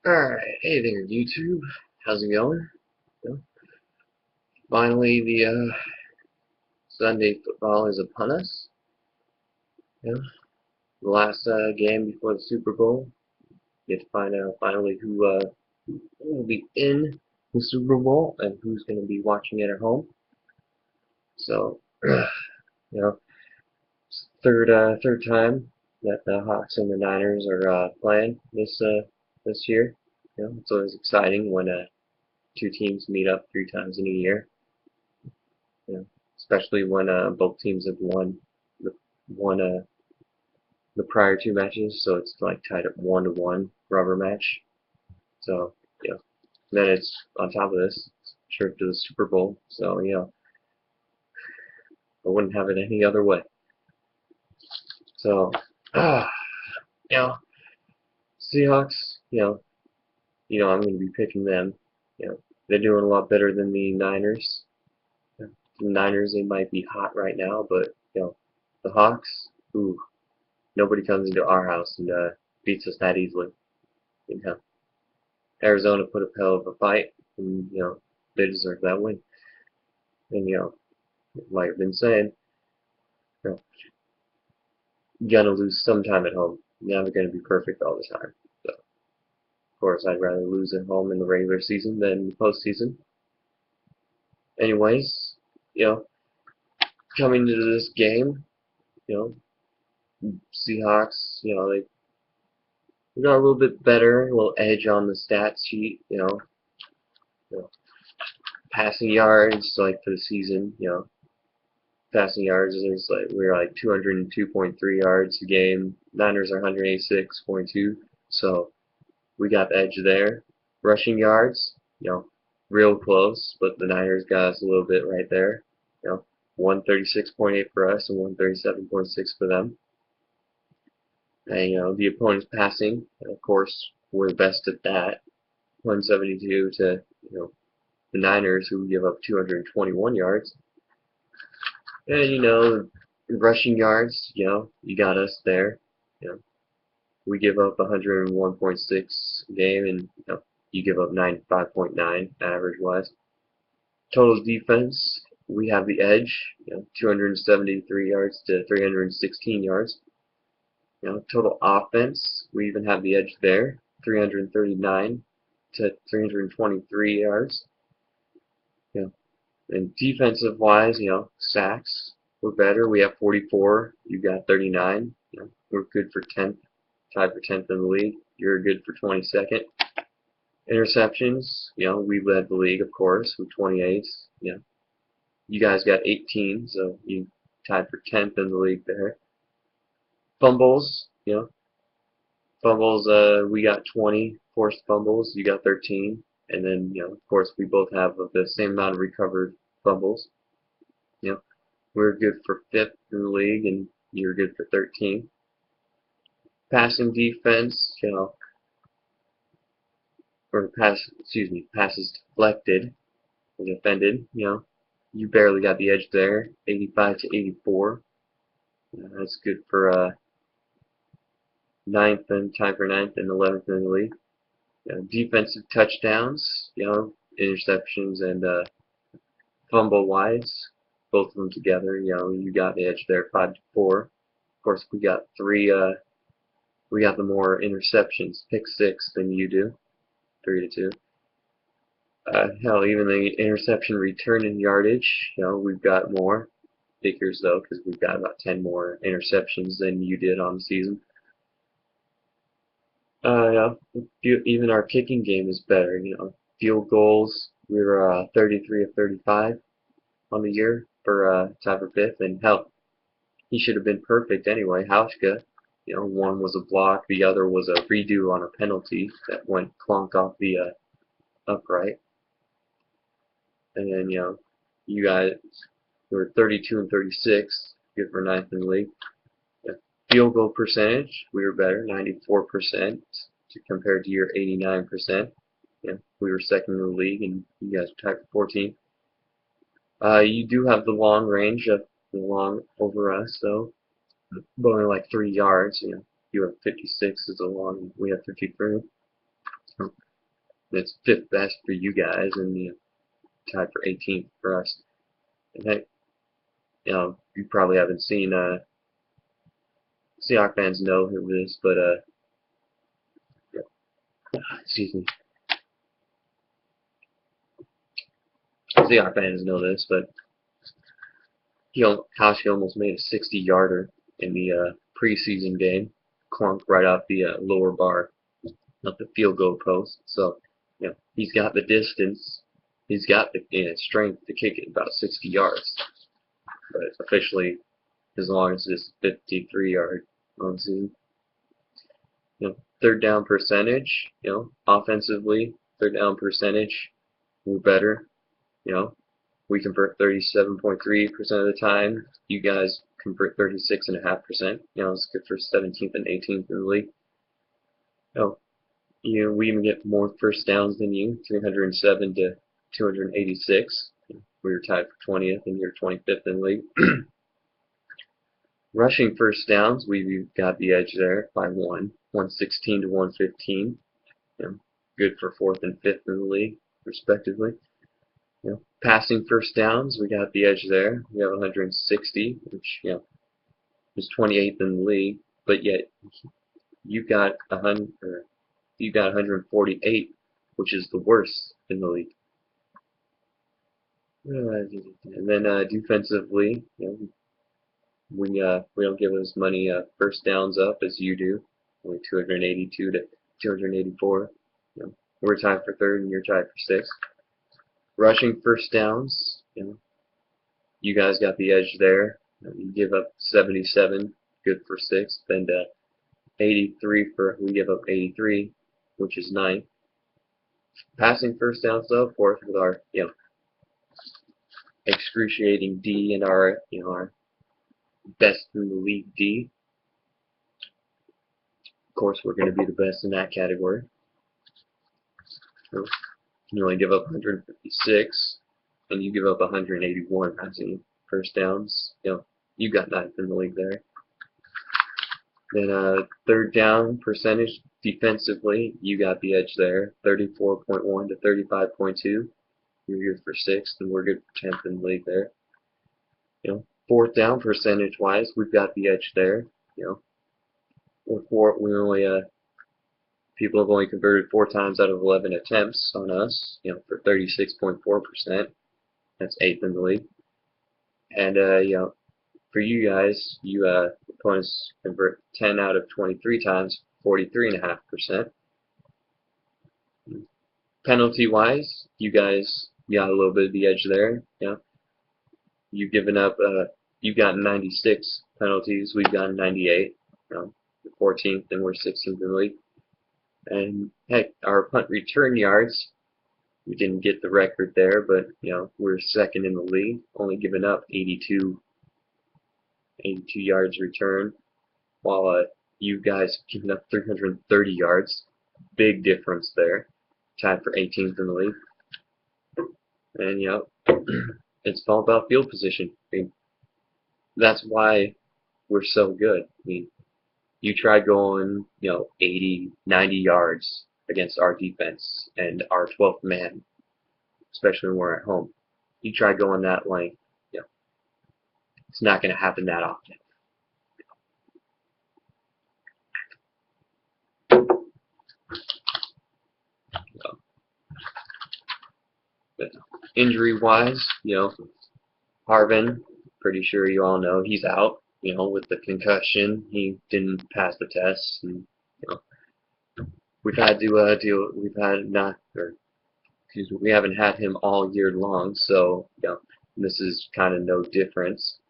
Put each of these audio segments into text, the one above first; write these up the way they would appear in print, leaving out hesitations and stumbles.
Alright, hey there YouTube. How's it going? You know, finally the Sunday football is upon us. You know, the last game before the Super Bowl. Get to find out finally who will be in the Super Bowl and who's going to be watching it at home. So, you know, third time that the Hawks and the Niners are playing this year. You know, it's always exciting when two teams meet up three times in a year. You know, especially when both teams have the won the prior two matches, so it's like tied up 1-1 rubber match. So yeah, then it's on top of this trip to the Super Bowl. So I wouldn't have it any other way. So you know, Seahawks, I'm going to be picking them. They're doing a lot better than the Niners. The Niners, they might be hot right now, but the Hawks, ooh, nobody comes into our house and beats us that easily. You know, Arizona put up hell of a fight, and they deserve that win. And like I've been saying, you know, you're gonna lose sometime at home. You're never gonna be perfect all the time. So, of course, I'd rather lose at home in the regular season than the postseason. Anyways, you know, coming into this game, you Seahawks, they got a little bit better, a little edge on the stat sheet. You know passing yards like for the season. Passing yards is like we're like 202.3 yards a game. Niners are 186.2, so we got the edge there. Rushing yards, real close, but the Niners got us a little bit right there. 136.8 for us and 137.6 for them. And the opponent's passing, and of course, we're the best at that. 172 to the Niners, who give up 221 yards. And rushing yards, you got us there. You know, we give up 101.6 a game, and you give up 95.9 average wise. Total defense, we have the edge. 273 yards to 316 yards. Total offense, we even have the edge there. 339 to 323 yards. And defensive wise, sacks, we're better. We have 44. You got 39. We're good for 10th, tied for 10th in the league. You're good for 22nd. Interceptions, we led the league, of course, with 28. You guys got 18, so you tied for 10th in the league there. Fumbles, we got 20 forced fumbles. You got 13. And then, of course, we both have the same amount of recovered fumbles. We're good for 5th in the league, and you're good for 13. Passing defense, passes deflected or defended, you barely got the edge there, 85 to 84. That's good for 9th and tied for 9th and 11th in the league. Defensive touchdowns, interceptions and fumble wise, both of them together, you got the edge there, 5 to 4. Of course, we got we got the more interceptions, pick 6 than you do, 3 to 2. Hell, even the interception return and yardage, we've got more figures though, because we've got about 10 more interceptions than you did on the season. Even our kicking game is better. Field goals, we were 33 of 35 on the year for tied for 5th, and hell, he should have been perfect anyway. Hauschka, one was a block, the other was a redo on a penalty that went clunk off the upright. And then, you guys were 32 and 36, good for 9th in the league. Field goal percentage, we were better, 94% compared to your 89%. We were 2nd in the league, and you guys were tied for 14th. You do have the long range of the long over us, though, but only like 3 yards. You have 56 is a long, we have 53. It's fifth best for you guys, and tied for 18th for us. And hey, you probably haven't seen Seahawks fans know who it is, but excuse me, Seahawks fans know this, but Kashi almost made a 60-yarder in the preseason game, clunked right off the lower bar of the field goal post. So, he's got the distance, he's got the strength to kick it about 60 yards. But officially, as long as it's 53-yard on season. Third down percentage, offensively, third down percentage, we're better. We convert 37.3% of the time. You guys convert 36.5%. It's good for 17th and 18th in the league. We even get more first downs than you, 307 to 286. We were tied for 20th, and you're 25th in the league. Rushing first downs, we've got the edge there by 116 to 115. Good for 4th and 5th in the league, respectively. Passing first downs, we got the edge there. We have 160, which is 28th in the league, but yet you got 148, which is the worst in the league. And then defensively, we don't give as many first downs up as you do. Only 282 to 284. We're tied for 3rd, and you're tied for 6th. Rushing first downs, you guys got the edge there. You give up 77, good for 6th, and 83 we give up 83, which is 9th. Passing first downs though, 4th with our excruciating D and our our best in the league D. Of course, we're going to be the best in that category. You only give up 156, and you give up 181 passing first downs. You got 9th in the league there. Then third down percentage defensively, you got the edge there, 34.1 to 35.2. You're good for 6th, and we're good for 10th in the league there. Fourth down percentage wise, we've got the edge there. People have only converted 4 times out of 11 attempts on us, for 36.4%. That's 8th in the league. And for you guys, opponents convert 10 out of 23 times, 43.5%. Penalty wise, you guys got a little bit of the edge there. You've given up. You've gotten 96 penalties. We've gotten 98. 14th, and we're 16th in the league. And heck, our punt return yards, we didn't get the record there, but we're 2nd in the league, only giving up 82 yards return, while you guys giving up 330 yards. Big difference there. Tied for 18th in the league. And it's all about field position. That's why we're so good. You try going, 80, 90 yards against our defense and our 12th man, especially when we're at home. You try going that length, it's not going to happen that often. But injury-wise, Harvin, pretty sure you all know he's out. With the concussion, he didn't pass the test, and we haven't had him all year long, so this is kind of no difference.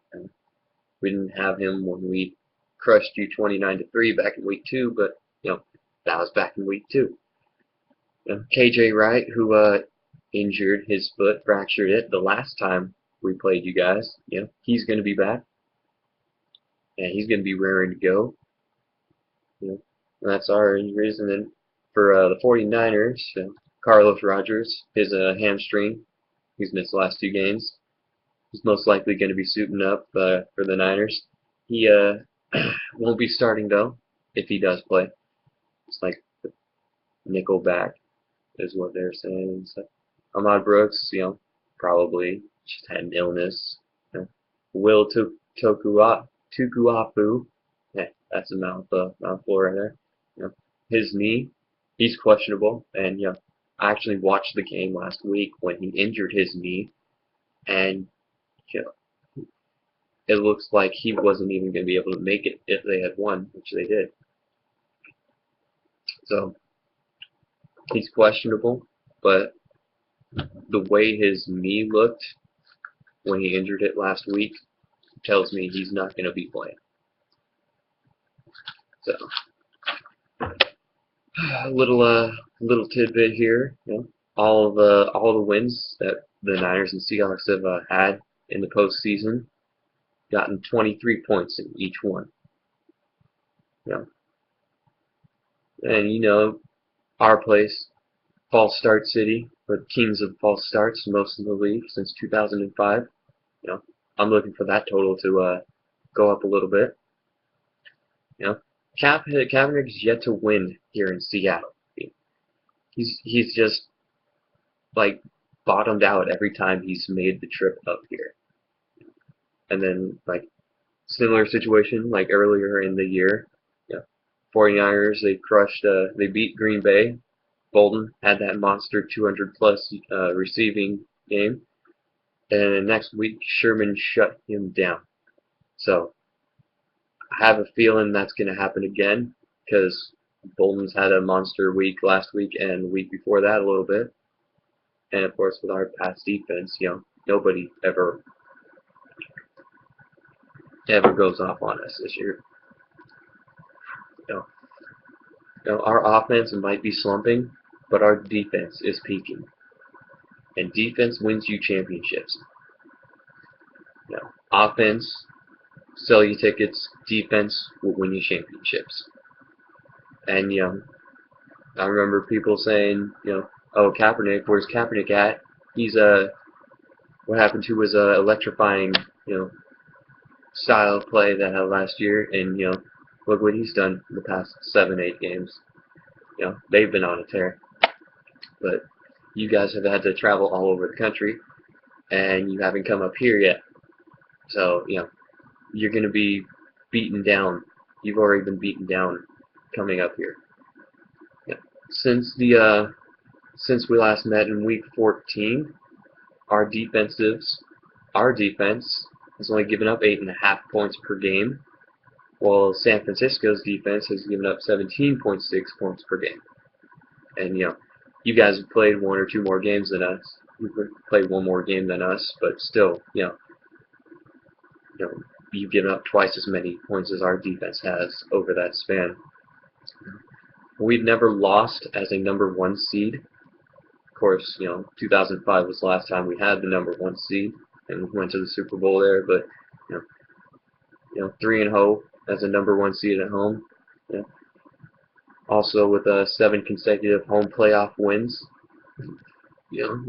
We didn't have him when we crushed you 29-3 back in week 2, but that was back in week 2. KJ Wright, who injured his foot, fractured it the last time we played you guys. He's going to be back. And he's going to be raring to go. That's our injuries. And then for the 49ers, Carlos Rogers, his hamstring, he's missed the last 2 games. He's most likely going to be suiting up for the Niners. He won't be starting, though, if he does play. It's like nickelback is what they're saying. So, Ahmad Brooks, probably just had an illness. You know. Will Tukuafu, yeah, that's a mouthful right there. You know, his knee, he's questionable, and I actually watched the game last week when he injured his knee, and you know, it looks like he wasn't even going to be able to make it if they had won, which they did. So he's questionable, but the way his knee looked when he injured it last week tells me he's not going to be playing. So a little tidbit here. All the wins that the Niners and Seahawks have had in the postseason, gotten 23 points in each one. And our place, false start city, or the kings of false starts, most in the league since 2005. I'm looking for that total to go up a little bit. Kaepernick is yet to win here in Seattle. He's just like bottomed out every time he's made the trip up here. And then like similar situation like earlier in the year, 49ers they beat Green Bay. Bolden had that monster 200 plus receiving game, and next week Sherman shut him down. So I have a feeling that's going to happen again because Bolden's had a monster week last week and the week before that a little bit. And of course, with our pass defense, nobody ever goes off on us this year. Our offense might be slumping, but our defense is peaking. And defense wins you championships. Offense, sell you tickets. Defense will win you championships. And I remember people saying, oh, Kaepernick, where's Kaepernick at? He's what happened to his electrifying, style of play that had last year, and look what he's done in the past 7-8 games. They've been on a tear. But you guys have had to travel all over the country, and you haven't come up here yet. So, you're going to be beaten down. You've already been beaten down coming up here. Since we last met in week 14, our defense has only given up 8.5 points per game, while San Francisco's defense has given up 17.6 points per game. And you guys have played one or two more games than us. You've played one more game than us, but still, you've given up twice as many points as our defense has over that span. We've never lost as a number 1 seed. Of course, 2005 was the last time we had the number 1 seed, and we went to the Super Bowl there. But 3-0 as a number 1 seed at home. Also with 7 consecutive home playoff wins.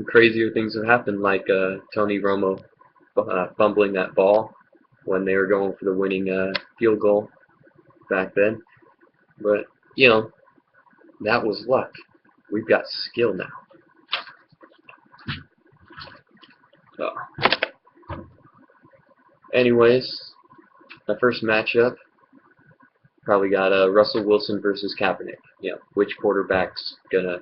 Crazier things have happened, like Tony Romo fumbling that ball when they were going for the winning field goal back then. But that was luck. We've got skill now. So, anyways, my first matchup probably got Russell Wilson versus Kaepernick. Which quarterback's gonna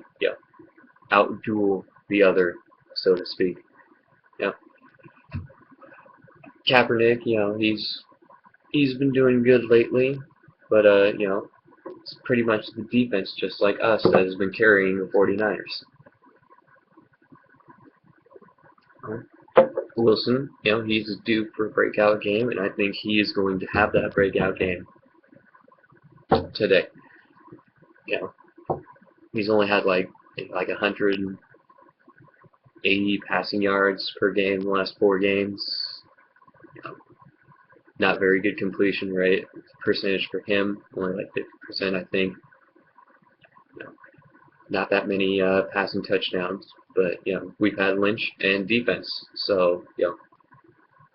outduel the other, so to speak. Kaepernick, he's been doing good lately, but it's pretty much the defense, just like us, that has been carrying the 49ers. Wilson, he's due for a breakout game, and I think he is going to have that breakout game today. He's only had like 180 passing yards per game in the last 4 games. Not very good completion rate percentage for him, only like 50%, I think. Not that many passing touchdowns, but we've had Lynch and defense, so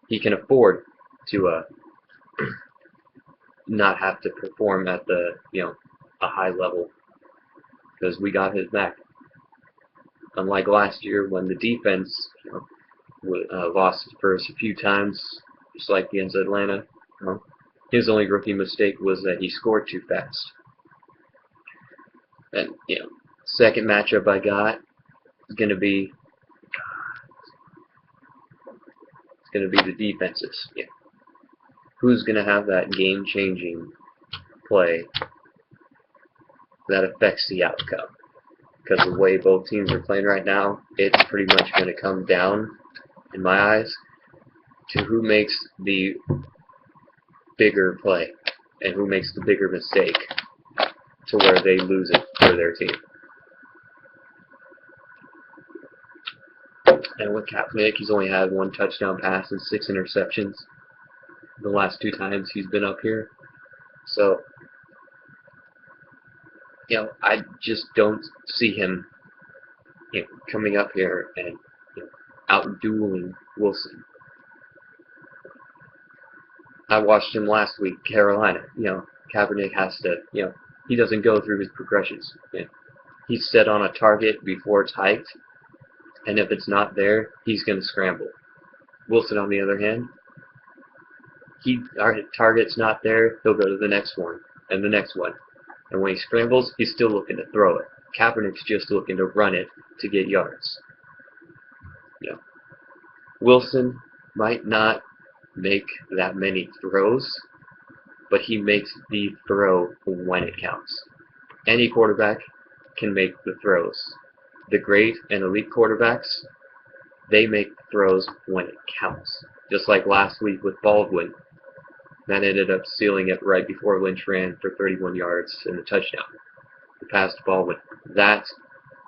he can afford to not have to perform at the a high level, because we got his back. Unlike last year when the defense lost its first a few times, just like against Atlanta. His only rookie mistake was that he scored too fast. And second matchup I got is gonna be the defenses. Who's gonna have that game-changing play that affects the outcome? Because the way both teams are playing right now, it's pretty much going to come down, in my eyes, to who makes the bigger play and who makes the bigger mistake to where they lose it for their team. And with Kaepernick, he's only had 1 touchdown pass and 6 interceptions the last 2 times he's been up here. So, I just don't see him coming up here and out-dueling Wilson. I watched him last week, Carolina. Kaepernick has to, he doesn't go through his progressions. He's set on a target before it's hiked, and if it's not there, he's going to scramble. Wilson, on the other hand, our target's not there, he'll go to the next one, and the next one. And when he scrambles, he's still looking to throw it. Kaepernick's just looking to run it to get yards. Wilson might not make that many throws, but he makes the throw when it counts. Any quarterback can make the throws. The great and elite quarterbacks, they make throws when it counts. Just like last week with Baldwin, that ended up sealing it right before Lynch ran for 31 yards in the touchdown. The pass to Baldwin. That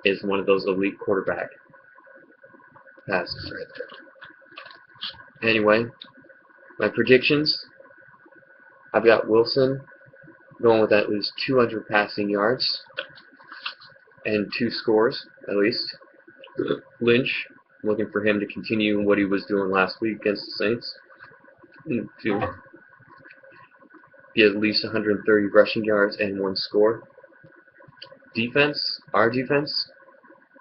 is one of those elite quarterback passes right there. Anyway, my predictions. I've got Wilson going with at least 200 passing yards and 2 scores, at least. Lynch, looking for him to continue what he was doing last week against the Saints. To get at least 130 rushing yards and 1 score. Defense, our defense,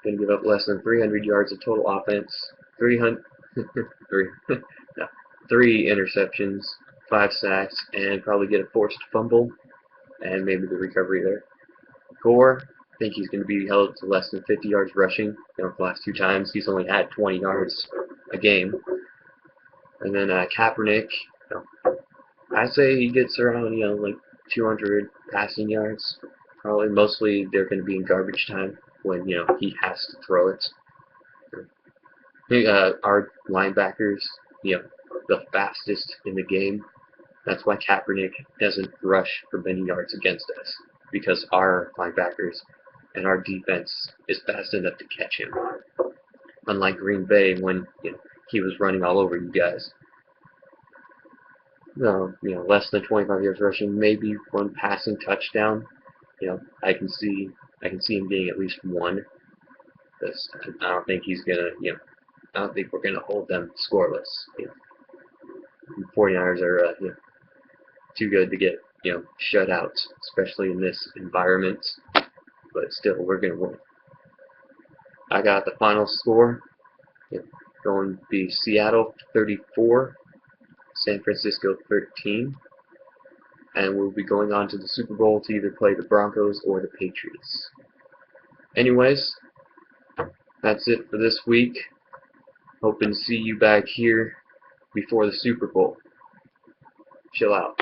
going to give up less than 300 yards of total offense, 3 interceptions, 5 sacks, and probably get a forced fumble, and maybe the recovery there. Gore, I think he's going to be held to less than 50 yards rushing. The last 2 times he's only had 20 yards a game. And then Kaepernick, I say he gets around, like 200 passing yards. Probably mostly they're going to be in garbage time when, he has to throw it. Our linebackers, the fastest in the game. That's why Kaepernick doesn't rush for many yards against us, because our linebackers and our defense is fast enough to catch him. Unlike Green Bay when he was running all over you guys. Less than 25 yards rushing, maybe 1 passing touchdown. I can see him getting at least 1. I don't think he's gonna, I don't think we're gonna hold them scoreless. The 49ers are, too good to get, shut out, especially in this environment. But still, we're gonna win. I got the final score. Going to be Seattle 34. San Francisco 13, and we'll be going on to the Super Bowl to either play the Broncos or the Patriots. Anyways, that's it for this week. Hoping to see you back here before the Super Bowl. Chill out.